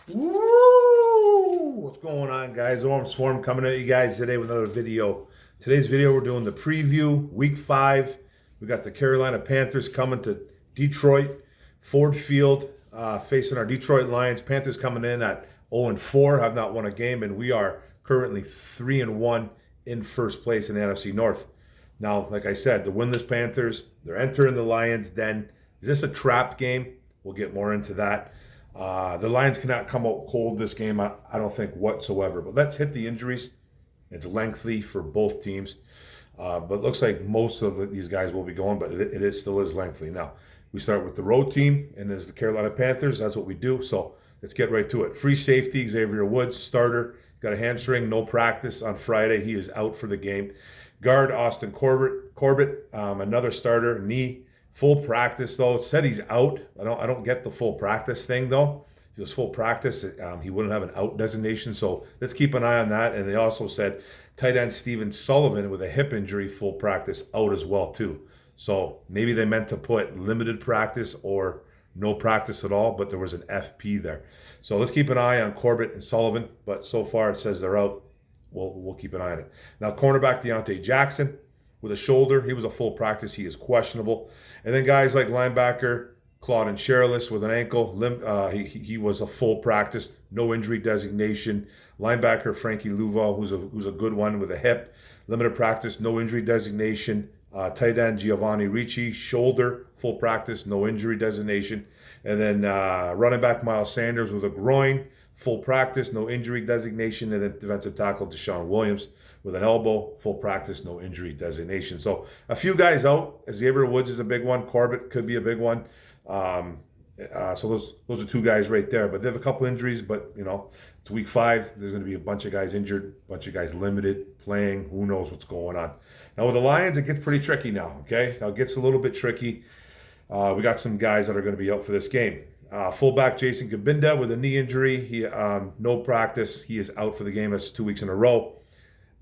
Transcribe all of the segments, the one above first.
Woo! What's going on, guys? Orm Swarm coming at you guys today with another video. Today's video, we're doing the preview, week 5. We got the Carolina Panthers coming to Detroit, Ford Field, facing our Detroit Lions. Panthers coming in at 0-4, have not won a game, and we are currently 3-1 in first place in the NFC North. Now, like I said, the winless Panthers, they're entering the Lions' den. Is this a trap game? We'll get more into that. The Lions cannot come out cold this game, I don't think, whatsoever. But let's hit the injuries. It's lengthy for both teams. But it looks like most of these guys will be going, but it still is lengthy. Now, we start with the road team, and as the Carolina Panthers, that's what we do. So let's get right to it. Free safety, Xavier Woods, starter. Got a hamstring, no practice on Friday. He is out for the game. Guard, Austin Corbett, another starter, knee. Full practice though. It said he's out. I don't get the full practice thing though. If it was full practice, he wouldn't have an out designation. So let's keep an eye on that. And they also said tight end Steven Sullivan with a hip injury, full practice, out as well too. So maybe they meant to put limited practice or no practice at all, but there was an FP there. So let's keep an eye on Corbett and Sullivan. But so far it says they're out. We'll keep an eye on it. Now cornerback Deontay Jackson with a shoulder. He was a full practice. He is questionable. And then guys like linebacker Claude Sherlis with an ankle. He was a full practice, no injury designation. Linebacker Frankie Louva, who's a good one with a hip, limited practice, no injury designation. Tight end Giovanni Ricci, shoulder, full practice, no injury designation. And then running back Miles Sanders with a groin, full practice, no injury designation. And then defensive tackle Deshaun Williams with an elbow, full practice, no injury designation. So a few guys out. Xavier Woods is a big one. Corbett could be a big one. So those are two guys right there. But they have a couple injuries. But it's week 5. There's going to be a bunch of guys injured, a bunch of guys limited, playing. Who knows what's going on? Now with the Lions, it gets pretty tricky now. Okay, now it gets a little bit tricky. We got some guys that are going to be out for this game. Fullback Jason Gabinda with a knee injury. He no practice. He is out for the game. That's 2 weeks in a row.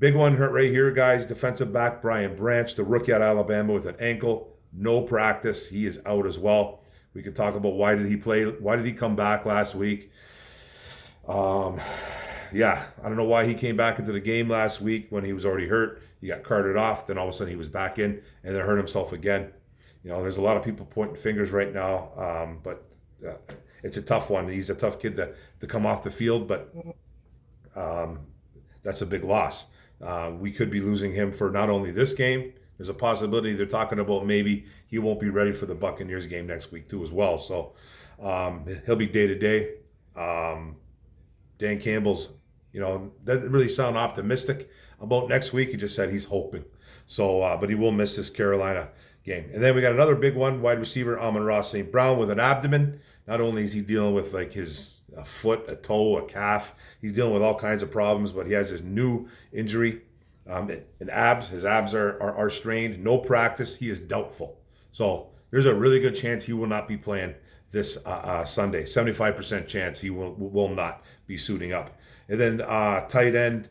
Big one hurt right here, guys. Defensive back Brian Branch, the rookie out of Alabama with an ankle. No practice. He is out as well. We could talk about why did he play? Why did he come back last week? Yeah, I don't know why he came back into the game last week when he was already hurt. He got carted off. Then all of a sudden he was back in and then hurt himself again. There's a lot of people pointing fingers right now, but it's a tough one. He's a tough kid to come off the field, but that's a big loss. We could be losing him for not only this game. There's a possibility they're talking about maybe he won't be ready for the Buccaneers game next week too as well. So he'll be day to day. Dan Campbell's, doesn't really sound optimistic about next week. He just said he's hoping. So, but he will miss this Carolina game. And then we got another big one, wide receiver Amon-Ra St. Brown with an abdomen. Not only is he dealing with like a foot, a toe, a calf, he's dealing with all kinds of problems, but he has his new injury in abs. His abs are strained. No practice. He is doubtful. So there's a really good chance he will not be playing this Sunday. 75% chance he will not be suiting up. And then tight end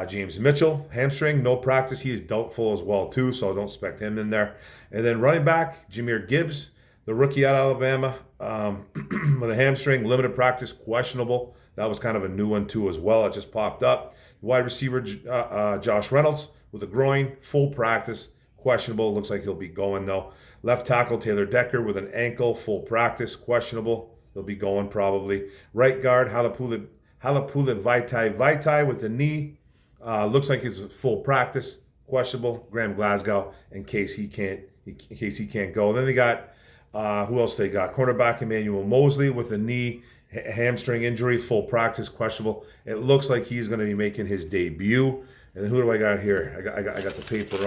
James Mitchell, hamstring, no practice. He is doubtful as well too, so I don't expect him in there. And then running back Jahmyr Gibbs, the rookie out of Alabama, with a hamstring, limited practice, questionable. That was kind of a new one too as well. It just popped up. Wide receiver Josh Reynolds with a groin, full practice, questionable. Looks like he'll be going though. Left tackle Taylor Decker with an ankle, full practice, questionable. He'll be going probably. Right guard Halapoulivaiti Vaitai with the knee. Looks like it's full practice, questionable. Graham Glasgow in case he can't go. Then they got who else they got? Cornerback Emmanuel Mosley with a knee hamstring injury, full practice, questionable. It looks like he's going to be making his debut. And who do I got here? I got the paper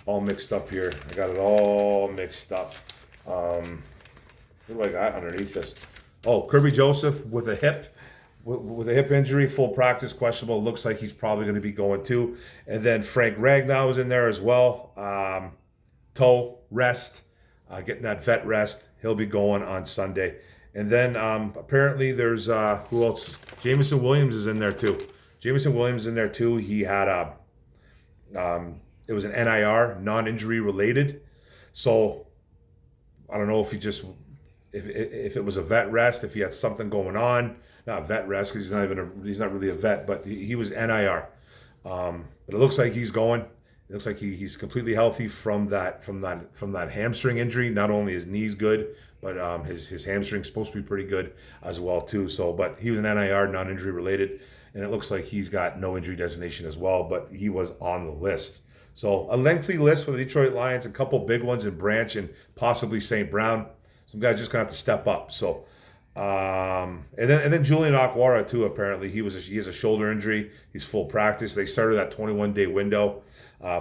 all mixed up here. I got it all mixed up. Who do I got underneath this? Oh, Kirby Joseph with a hip. With a hip injury, full practice, questionable. Looks like he's probably going to be going too. And then Frank Ragnow is in there as well. Toe rest, getting that vet rest. He'll be going on Sunday. And then apparently there's who else? Jameson Williams is in there too. Jameson Williams is in there too. He had it was an NIR, non-injury related. So I don't know if he just if it was a vet rest, if he had something going on. not vet rest because he's not really a vet, but he was NIR. But it looks like he's going. It looks like he's completely healthy from that hamstring injury. Not only his knee's good, but his hamstring's supposed to be pretty good as well too. So, but he was an NIR, non-injury related, and it looks like he's got no injury designation as well. But he was on the list. So a lengthy list for the Detroit Lions, a couple big ones in Branch and possibly St. Brown. Some guys just gonna have to step up. So, and then Julian Akwara too. Apparently he has a shoulder injury. He's full practice. They started that 21-day window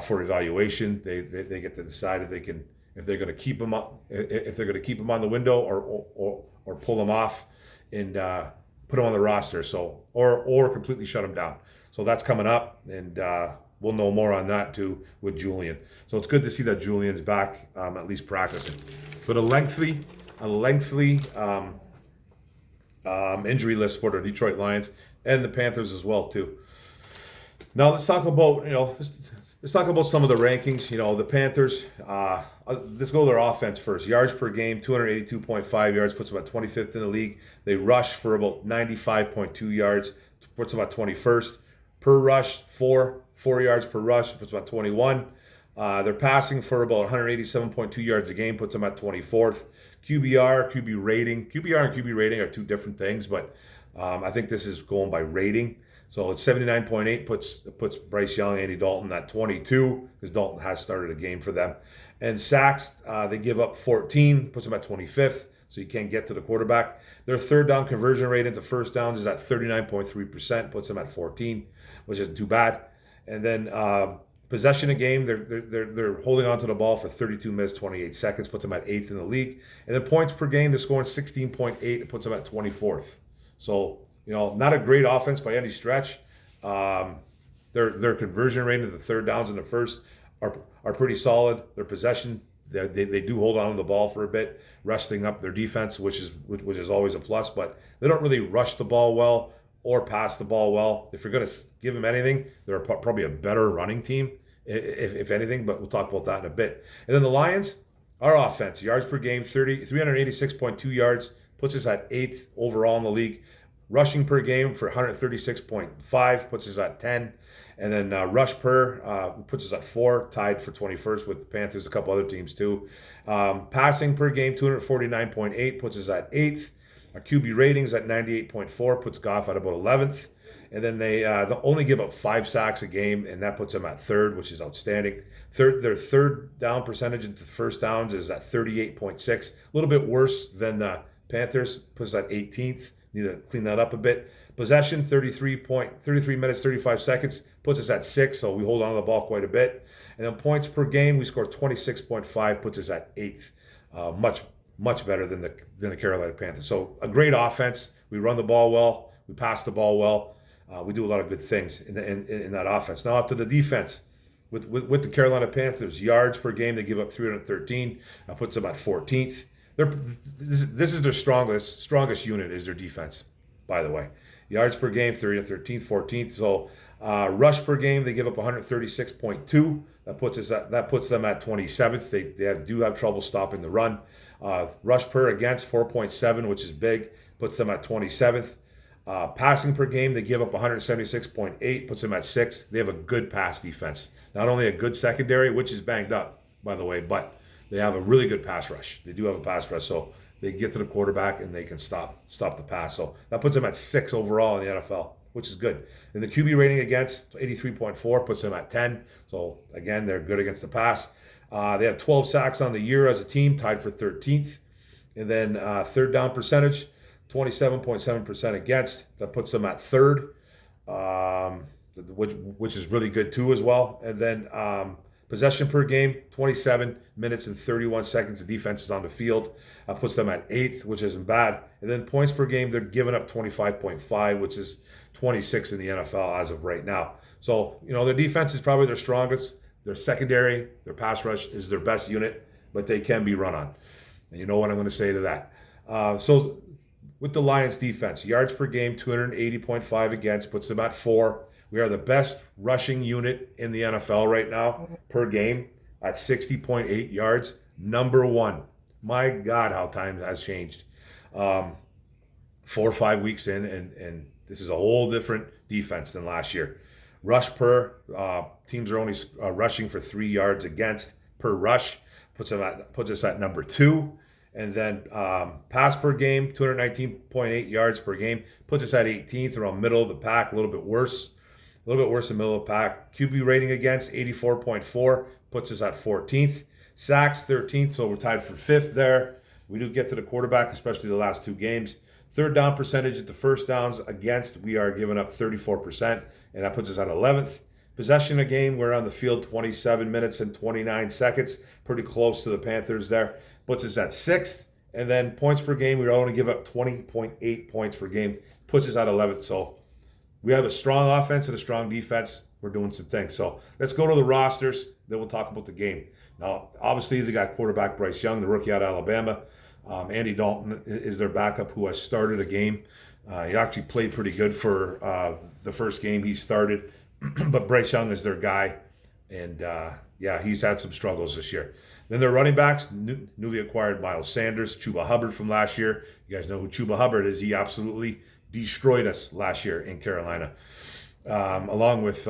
for evaluation. They get to decide if they're going to keep him up, if they're going to keep him on the window or pull him off and put him on the roster. So or completely shut him down. So that's coming up, and we'll know more on that too with Julian. So it's good to see that Julian's back, at least practicing. But a lengthy injury list for the Detroit Lions and the Panthers as well too. Now let's talk about let's talk about some of the rankings. The Panthers. Let's go to their offense first. Yards per game, 282.5 yards, puts them at 25th in the league. They rush for about 95.2 yards, puts them at 21st. Per rush, 4 yards per rush, puts them at 21. They're passing for about 187.2 yards a game, puts them at 24th. QBR and QB rating are two different things, but I think this is going by rating. So it's 79.8, puts Bryce Young, Andy Dalton at 22, because Dalton has started a game for them. And sacks, they give up 14, puts them at 25th, so you can't get to the quarterback. Their third down conversion rate into first downs is at 39.3%, puts them at 14, which isn't too bad. And then possession a game, they're holding on to the ball for 32 minutes, 28 seconds, puts them at 8th in the league. And then points per game, they're scoring 16.8, it puts them at 24th. So, not a great offense by any stretch. Their conversion rate of the third downs and the first are pretty solid. Their possession, they do hold on to the ball for a bit, resting up their defense, which is always a plus. But they don't really rush the ball well or pass the ball well. If you're going to give them anything, they're probably a better running team, if anything. But we'll talk about that in a bit. And then the Lions, our offense, yards per game, 386.2 yards, puts us at 8th overall in the league. Rushing per game for 136.5 puts us at 10. And then rush per puts us at 4, tied for 21st with the Panthers, a couple other teams too. Passing per game, 249.8 puts us at 8th. Our QB ratings at 98.4 puts Goff at about 11th. And then they only give up 5 sacks a game, and that puts them at 3rd, which is outstanding. Their third down percentage into first downs is at 38.6, a little bit worse than the Panthers, puts us at 18th. Need to clean that up a bit. Possession, 33 minutes, 35 seconds, puts us at 6, so we hold on to the ball quite a bit. And then points per game, we score 26.5, puts us at 8th. Much better than the Carolina Panthers. So a great offense. We run the ball well. We pass the ball well. We do a lot of good things in that offense. Now up to the defense. With the Carolina Panthers, yards per game, they give up 313. That puts them at 14th. This is their strongest unit is their defense, by the way. Yards per game, 30th, 13th, 14th. So rush per game, they give up 136.2. That puts them at 27th. They do have trouble stopping the run. Rush per against, 4.7, which is big, puts them at 27th. Passing per game, they give up 176.8, puts them at 6th. They have a good pass defense. Not only a good secondary, which is banged up, by the way, but they have a really good pass rush. They do have a pass rush, so they get to the quarterback and they can stop the pass. So that puts them at 6 overall in the NFL, which is good. And the QB rating against, 83.4, puts them at 10. So again, they're good against the pass. They have 12 sacks on the year as a team, tied for 13th. And then third down percentage, 27.7% against. That puts them at 3rd, which is really good too as well. And then possession per game, 27 minutes and 31 seconds. The defense is on the field. That puts them at 8th, which isn't bad. And then points per game, they're giving up 25.5, which is 26 in the NFL as of right now. So, their defense is probably their strongest. Their secondary, their pass rush is their best unit, but they can be run on. And you know what I'm going to say to that. So with the Lions defense, yards per game, 280.5 against, puts them at 4. We are the best rushing unit in the NFL right now per game at 60.8 yards. Number 1. My God, how time has changed. 4 or 5 weeks in, and this is a whole different defense than last year. Rush per teams are only rushing for 3 yards against per rush, puts us at number 2. And then pass per game, 219.8 yards per game, puts us at 18th, around middle of the pack, a little bit worse. A little bit worse than middle of the pack. QB rating against, 84.4, puts us at 14th. Sacks, 13th, so we're tied for 5th there. We do get to the quarterback, especially the last 2 games. Third down percentage at the first downs against, we are giving up 34%, and that puts us at 11th. Possession a game, we're on the field 27 minutes and 29 seconds, pretty close to the Panthers there. Puts us at 6th. And then points per game, we only give up 20.8 points per game, puts us at 11th. So we have a strong offense and a strong defense. We're doing some things. So let's go to the rosters, then we'll talk about the game. Now, obviously, they got quarterback Bryce Young, the rookie out of Alabama. Andy Dalton is their backup, who has started a game. He actually played pretty good for the first game he started. But Bryce Young is their guy. And, he's had some struggles this year. Then their running backs, newly acquired Miles Sanders, Chuba Hubbard from last year. You guys know who Chuba Hubbard is. He absolutely destroyed us last year in Carolina, along with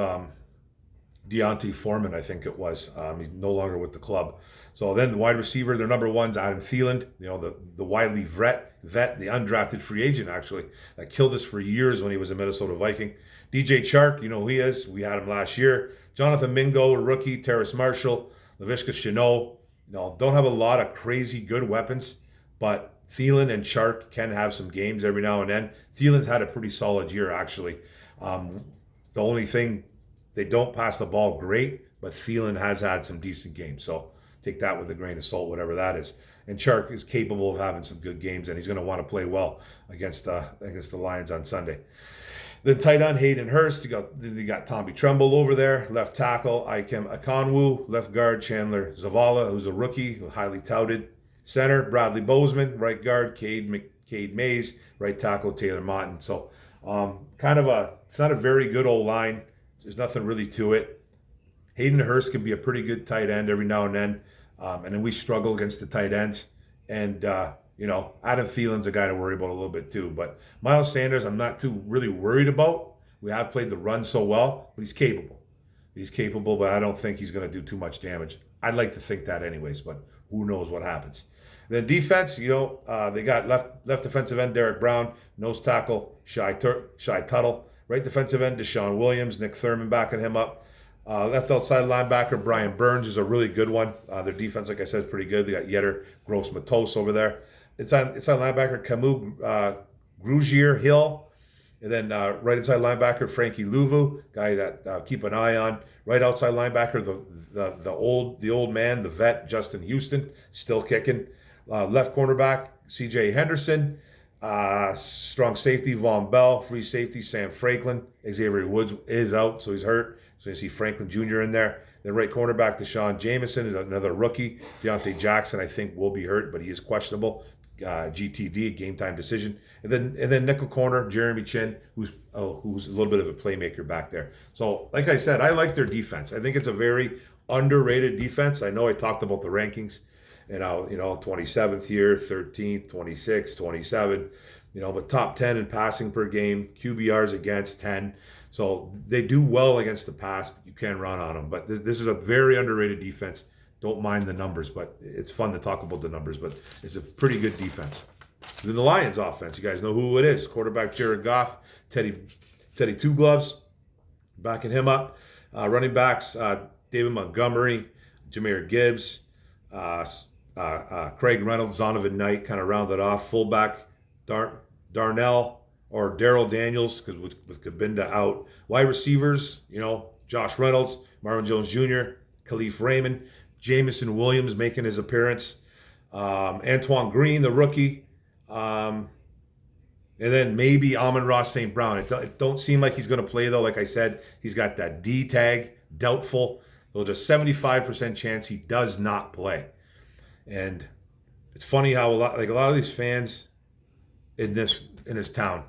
Deontay Foreman, I think it was. He's no longer with the club. So then the wide receiver, their number one's Adam Thielen, the widely vet, the undrafted free agent, actually, that killed us for years when he was a Minnesota Viking. DJ Chark, you know who he is. We had him last year. Jonathan Mingo, a rookie. Terrace Marshall, Laviska Shenault. Don't have a lot of crazy good weapons, but Thielen and Chark can have some games every now and then. Thielen's had a pretty solid year, actually. The only thing, they don't pass the ball great, but Thielen has had some decent games. So take that with a grain of salt, whatever that is. And Chark is capable of having some good games, and he's going to want to play well against the Lions on Sunday. Then tight end Hayden Hurst. You got Tommy Tremble over there. Left tackle Ikem Akonwu. Left guard Chandler Zavala, who's a rookie, highly touted. Center Bradley Bozeman. Right guard Cade Mays. Right tackle Taylor Motton. So it's not a very good old line. There's nothing really to it. Hayden Hurst can be a pretty good tight end every now and then. And then we struggle against the tight ends. And Adam Thielen's a guy to worry about a little bit too. But Miles Sanders, I'm not too really worried about. We have played the run so well, but he's capable. He's capable, but I don't think he's going to do too much damage. I'd like to think that anyways, but who knows what happens. Then defense, they got left defensive end Derek Brown, nose tackle Shy Tuttle, right defensive end Deshaun Williams, Nick Thurman backing him up. Left outside linebacker Brian Burns is a really good one. Their defense, like I said, is pretty good. They got Yetter Gross-Matos over there. Inside linebacker Camus Grugier Hill. And then right inside linebacker Frankie Louvu, guy that keep an eye on. Right outside linebacker the old man, the vet Justin Houston, still kicking. Left cornerback C.J. Henderson. Strong safety Von Bell. Free safety Sam Franklin. Xavier Woods is out, so he's hurt. So you see Franklin Jr. in there. Then right cornerback Deshaun Jameson is another rookie. Deontay Jackson, I think, will be hurt, but he is questionable. GTD, game time decision. And then nickel corner Jeremy Chin, who's a little bit of a playmaker back there. So like I said, I like their defense. I think it's a very underrated defense. I know I talked about the rankings, and 27th here, 13th, 26th, 27. But top 10 in passing per game, QBRs against 10. So they do well against the pass, but you can run on them. But this is a very underrated defense. Don't mind the numbers, but it's fun to talk about the numbers, but it's a pretty good defense. Then the Lions offense, you guys know who it is. Quarterback Jared Goff, Teddy Two Gloves, backing him up. Running backs, David Montgomery, Jahmyr Gibbs, Craig Reynolds, Zonovan Knight kind of rounded off. Fullback, Darnell or Daryl Daniels, because with Kabinda out. Wide receivers, Josh Reynolds, Marvin Jones Jr., Khalif Raymond, Jamison Williams making his appearance, Antoine Green, the rookie, and then maybe Amon-Ra St. Brown. It don't seem like he's going to play, though. Like I said, he's got that D tag, doubtful. So there's a 75% chance he does not play. And it's funny how a lot of these fans in this town,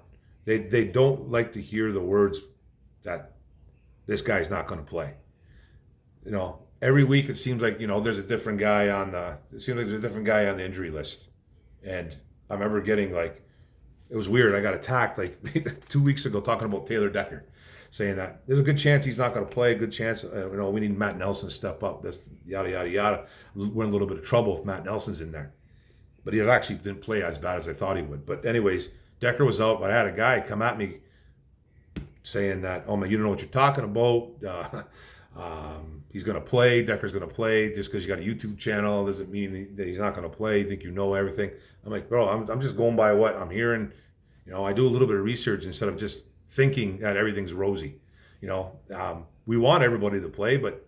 they don't like to hear the words that this guy's not going to play. Every week it seems like there's a different guy on the injury list, and I remember getting it was weird. I got attacked like 2 weeks ago talking about Taylor Decker, saying that there's a good chance he's not going to play. A good chance, we need Matt Nelson to step up. This yada yada yada. We're in a little bit of trouble if Matt Nelson's in there, but he actually didn't play as bad as I thought he would. But anyways, Decker was out, but I had a guy come at me saying that, oh man, you don't know what you're talking about. He's going to play. Decker's going to play. Just because you got a YouTube channel doesn't mean that he's not going to play. You think you know everything. I'm like, bro, I'm just going by what I'm hearing. I do a little bit of research instead of just thinking that everything's rosy. We want everybody to play, but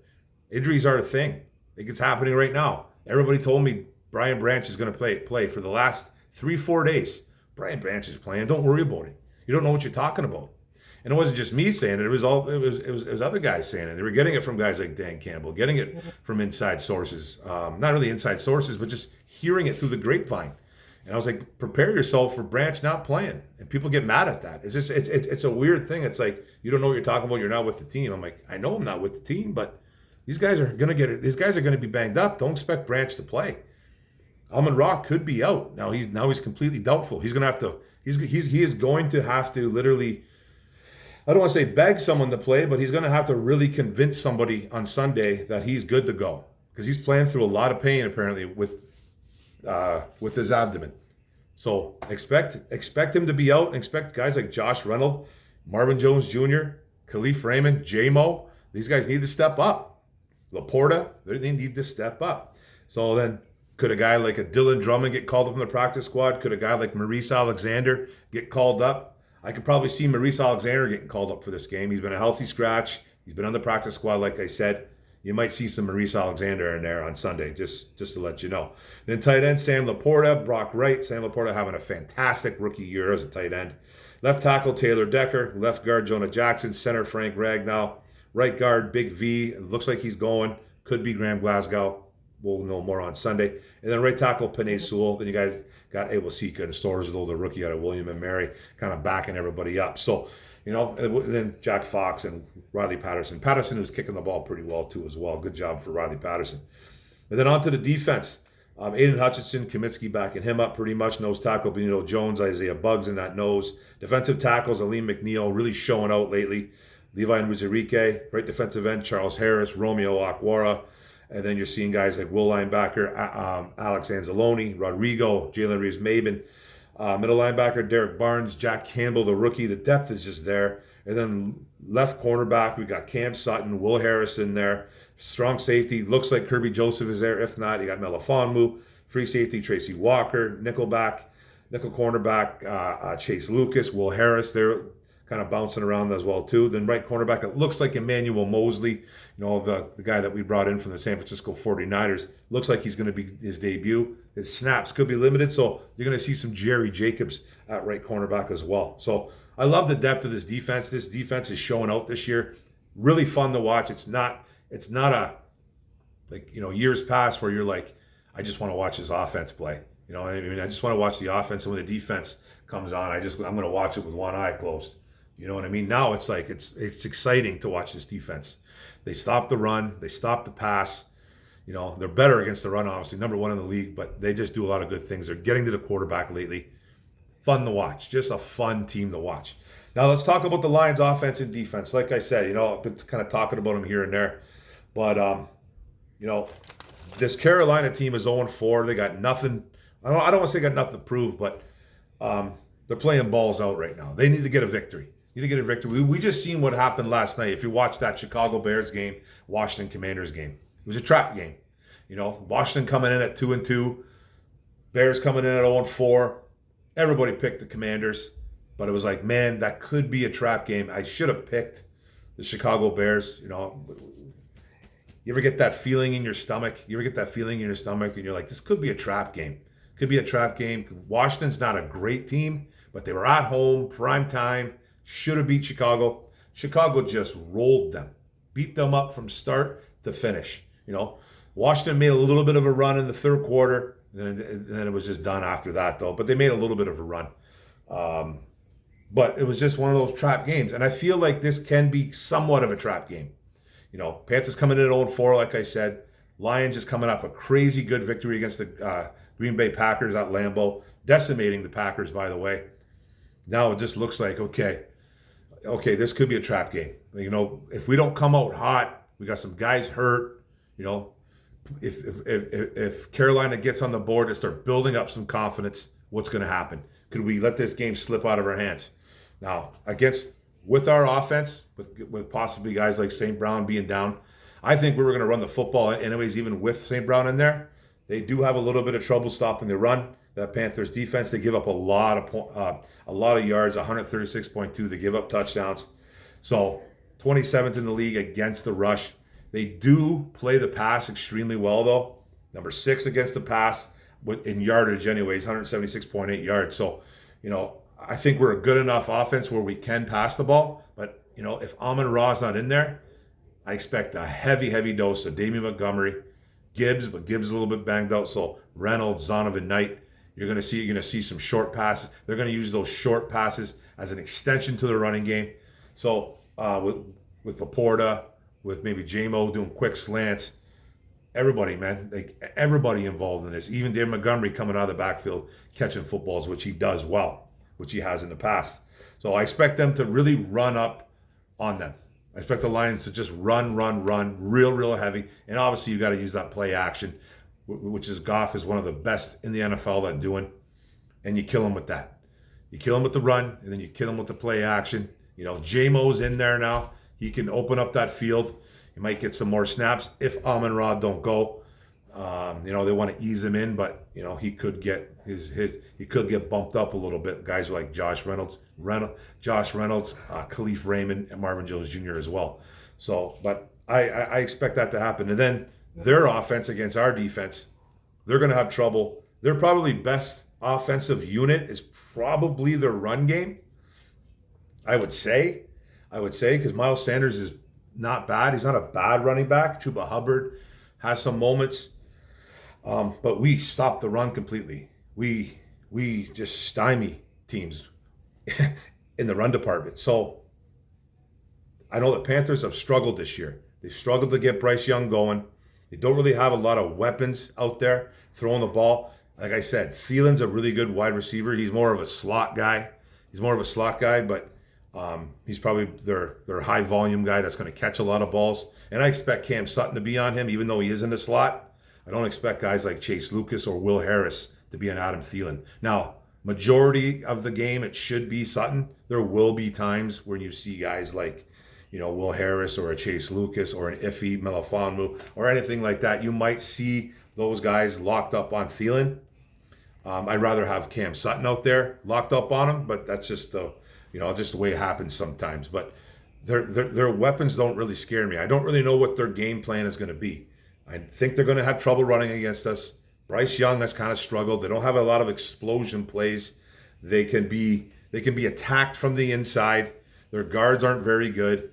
injuries are a thing. I think it's happening right now. Everybody told me Brian Branch is going to play for the last 3-4 days. Brian Branch is playing. Don't worry about it. You don't know what you're talking about. And it wasn't just me saying it. It was other guys saying it. They were getting it from guys like Dan Campbell, getting it from inside sources. Not really inside sources, but just hearing it through the grapevine. And I was like, prepare yourself for Branch not playing. And people get mad at that. It's a weird thing. It's like, you don't know what you're talking about. You're not with the team. I'm like, I know I'm not with the team, but these guys are going to get it. These guys are going to be banged up. Don't expect Branch to play. Almond Rock could be out. Now he's completely doubtful. He is going to have to literally, I don't want to say beg someone to play, but he's going to have to really convince somebody on Sunday that he's good to go, because he's playing through a lot of pain apparently with his abdomen. So expect him to be out, and expect guys like Josh Reynolds, Marvin Jones Jr., Khalif Raymond, J-Mo. These guys need to step up. Laporta, they need to step up. So then, could a guy like a Dylan Drummond get called up from the practice squad? Could a guy like Maurice Alexander get called up? I could probably see Maurice Alexander getting called up for this game. He's been a healthy scratch. He's been on the practice squad, like I said. You might see some Maurice Alexander in there on Sunday, just to let you know. Then tight end, Sam Laporta, Brock Wright. Sam Laporta having a fantastic rookie year as a tight end. Left tackle, Taylor Decker. Left guard, Jonah Jackson. Center, Frank Ragnow. Right guard, Big V. It looks like he's going. Could be Graham Glasgow. We'll know more on Sunday. And then right tackle, Panay Sewell. Then you guys got Awosika and Storsville, the rookie out of William and Mary, kind of backing everybody up. So, and then Jack Fox and Riley Patterson. Patterson was kicking the ball pretty well, too, as well. Good job for Riley Patterson. And then on to the defense. Aiden Hutchinson, Kaminsky backing him up pretty much. Nose tackle, Benito Jones, Isaiah Buggs in that nose. Defensive tackles, Aleem McNeil, really showing out lately. Levi Nuzurike, right defensive end, Charles Harris, Romeo Akwara. And then you're seeing guys like Will linebacker, Alex Anzalone, Rodrigo, Jalen Reeves-Maben. Middle linebacker, Derek Barnes, Jack Campbell, the rookie. The depth is just there. And then left cornerback, we got Cam Sutton, Will Harris in there. Strong safety, looks like Kirby Joseph is there. If not, you got Melifonwu. Free safety, Tracy Walker. Nickel cornerback, Chase Lucas, Will Harris. They're kind of bouncing around as well too. Then right cornerback, it looks like Emmanuel Mosley, the guy that we brought in from the San Francisco 49ers. Looks like he's going to be his debut. His snaps could be limited, so you're going to see some Jerry Jacobs at right cornerback as well. So I love the depth of this defense. This defense is showing out this year. Really fun to watch. It's not a years past where you're like, I just want to watch this offense play. I just want to watch the offense, and when the defense comes on, I'm going to watch it with one eye closed. You know what I mean? Now it's like it's exciting to watch this defense. They stop the run, they stop the pass. They're better against the run, obviously, number one in the league, but they just do a lot of good things. They're getting to the quarterback lately. Fun to watch. Just a fun team to watch. Now let's talk about the Lions' offense and defense. Like I said, I've been kind of talking about them here and there, but this Carolina team is 0-4. They got nothing. I don't want to say they got nothing to prove, but they're playing balls out right now. They need to get a victory. We just seen what happened last night. If you watched that Chicago Bears game, Washington Commanders game, it was a trap game. Washington coming in at 2-2, Bears coming in at 0-4. Everybody picked the Commanders, but it was like, man, that could be a trap game. I should have picked the Chicago Bears. You ever get that feeling in your stomach? And you're like, this could be a trap game. Washington's not a great team, but they were at home, prime time. Should have beat Chicago. Chicago just rolled them, beat them up from start to finish. Washington made a little bit of a run in the third quarter, and then it was just done after that, though. But they made a little bit of a run. But it was just one of those trap games. And I feel like this can be somewhat of a trap game. Panthers coming in at 0-4, like I said. Lions just coming off a crazy good victory against the Green Bay Packers at Lambeau, decimating the Packers, by the way. Now it just looks like, okay, this could be a trap game. If we don't come out hot, we got some guys hurt. You know, if Carolina gets on the board and start building up some confidence, what's going to happen? Could we let this game slip out of our hands? Now, with our offense, with possibly guys like St. Brown being down, I think we were going to run the football anyways, even with St. Brown in there. They do have a little bit of trouble stopping the run. That Panthers defense, they give up a lot of yards, 136.2. They give up touchdowns. So 27th in the league against the rush. They do play the pass extremely well, though. Number 6 against the pass in yardage anyways, 176.8 yards. So, I think we're a good enough offense where we can pass the ball. But, if Amon-Ra's not in there, I expect a heavy, heavy dose of Damian Montgomery, Gibbs, but Gibbs is a little bit banged out. So Reynolds, Zonovan Knight, you're going to see some short passes. They're going to use those short passes as an extension to the running game. So with Laporta, with maybe J-Mo doing quick slants, everybody, man, everybody involved in this. Even David Montgomery coming out of the backfield catching footballs, which he does well, which he has in the past. So I expect them to really run up on them. I expect the Lions to just run, real heavy. And obviously you got to use that play action, which is Goff is one of the best in the NFL at doing. And you kill him with that. You kill him with the run, and then you kill him with the play action. J-Mo's in there now. He can open up that field. He might get some more snaps if Amon-Ra don't go. They want to ease him in, but he could get he could get bumped up a little bit. Guys like Josh Reynolds, Khalif Raymond, and Marvin Jones Jr. as well. So, but I expect that to happen. And then their offense against our defense, they're going to have trouble. Their probably best offensive unit is probably their run game. I would say, because Miles Sanders is not bad. He's not a bad running back. Chuba Hubbard has some moments. But we stopped the run completely. We just stymie teams in the run department. So I know the Panthers have struggled this year. They've struggled to get Bryce Young going. They don't really have a lot of weapons out there throwing the ball. Like I said, Thielen's a really good wide receiver. He's more of a slot guy. But he's probably their high volume guy that's going to catch a lot of balls. And I expect Cam Sutton to be on him, even though he is in the slot. I don't expect guys like Chase Lucas or Will Harris to be on Adam Thielen. Now, majority of the game, it should be Sutton. There will be times when you see guys like, Will Harris or a Chase Lucas or an Iffy Melifonwu or anything like that. You might see those guys locked up on Thielen. I'd rather have Cam Sutton out there locked up on him, but that's just the way it happens sometimes. But their weapons don't really scare me. I don't really know what their game plan is going to be. I think they're going to have trouble running against us. Bryce Young has kind of struggled. They don't have a lot of explosion plays. They can be attacked from the inside. Their guards aren't very good.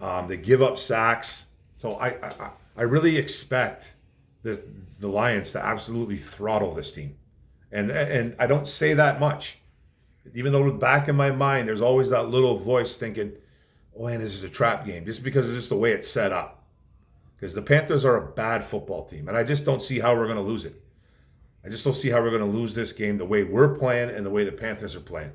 They give up sacks. So I really expect the Lions to absolutely throttle this team. And I don't say that much. Even though back in my mind, there's always that little voice thinking, oh man, this is a trap game. Just because it's just the way it's set up. Because the Panthers are a bad football team. And I just don't see how we're going to lose it. I just don't see how we're going to lose this game the way we're playing and the way the Panthers are playing.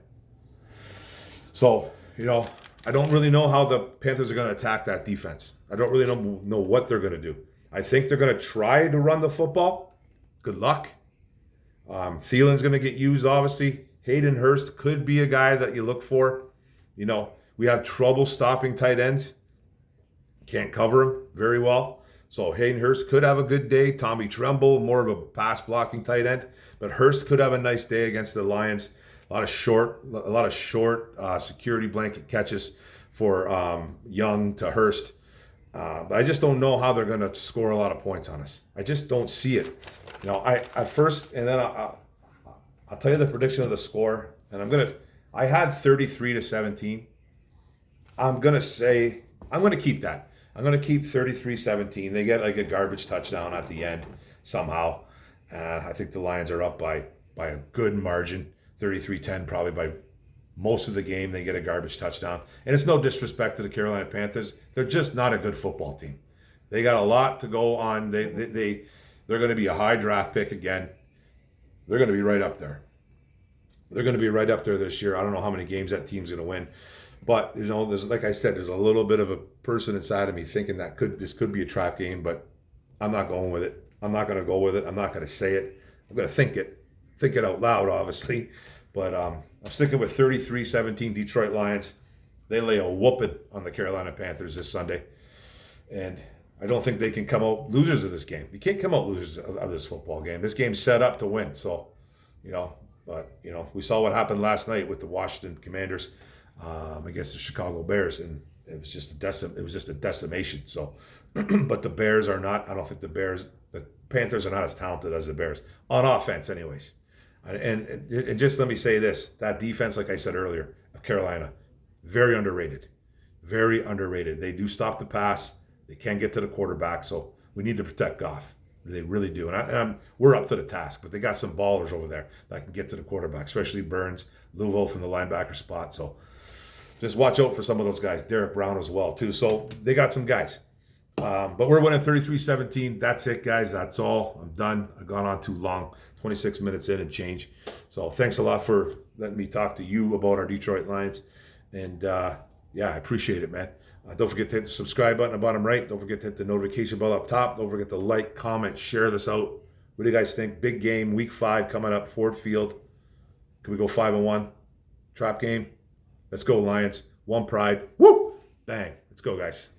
So, I don't really know how the Panthers are going to attack that defense. I don't really know what they're going to do. I think they're going to try to run the football. Good luck. Thielen's going to get used, obviously. Hayden Hurst could be a guy that you look for. We have trouble stopping tight ends. Can't cover him very well. So Hayden Hurst could have a good day. Tommy Tremble, more of a pass blocking tight end. But Hurst could have a nice day against the Lions. A lot of short security blanket catches for Young to Hurst. But I just don't know how they're going to score a lot of points on us. I just don't see it. I'll tell you the prediction of the score. And I had 33-17. I'm going to keep that. I'm going to keep 33-17. They get like a garbage touchdown at the end somehow. I think the Lions are up by a good margin, 33-10 probably by most of the game. They get a garbage touchdown. And it's no disrespect to the Carolina Panthers. They're just not a good football team. They got a lot to go on. They're going to be a high draft pick again. They're going to be right up there. they're going to be right up there this year. I don't know how many games that team's going to win, but there's, like I said, there's a little bit of a person inside of me thinking that this could be a trap game, but I'm not going with it. I'm not going to go with it. I'm not going to say it. I'm going to think it out loud, obviously. But I'm sticking with 33-17 Detroit Lions. They lay a whooping on the Carolina Panthers this Sunday, and I don't think they can come out losers of this game. You can't come out losers of this football game. This game's set up to win. So, we saw what happened last night with the Washington Commanders against the Chicago Bears, and it was just a decimation. So, but the Bears are not. I don't think the Panthers are not as talented as the Bears on offense, anyways. And just let me say this: that defense, like I said earlier, of Carolina, very underrated. Very underrated. They do stop the pass. They can get to the quarterback, so we need to protect Goff. They really do. And we're up to the task, but they got some ballers over there that can get to the quarterback, especially Burns, Louvo from the linebacker spot. So just watch out for some of those guys. Derek Brown as well, too. So they got some guys. But we're winning 33-17. That's it, guys. That's all. I'm done. I've gone on too long. 26 minutes in and change. So thanks a lot for letting me talk to you about our Detroit Lions. And, I appreciate it, man. Don't forget to hit the subscribe button at the bottom right. Don't forget to hit the notification bell up top. Don't forget to like, comment, share this out. What do you guys think? Big game, week 5 coming up, Ford Field. Can we go 5-1? Trap game? Let's go, Lions. One pride. Woo! Bang. Let's go, guys.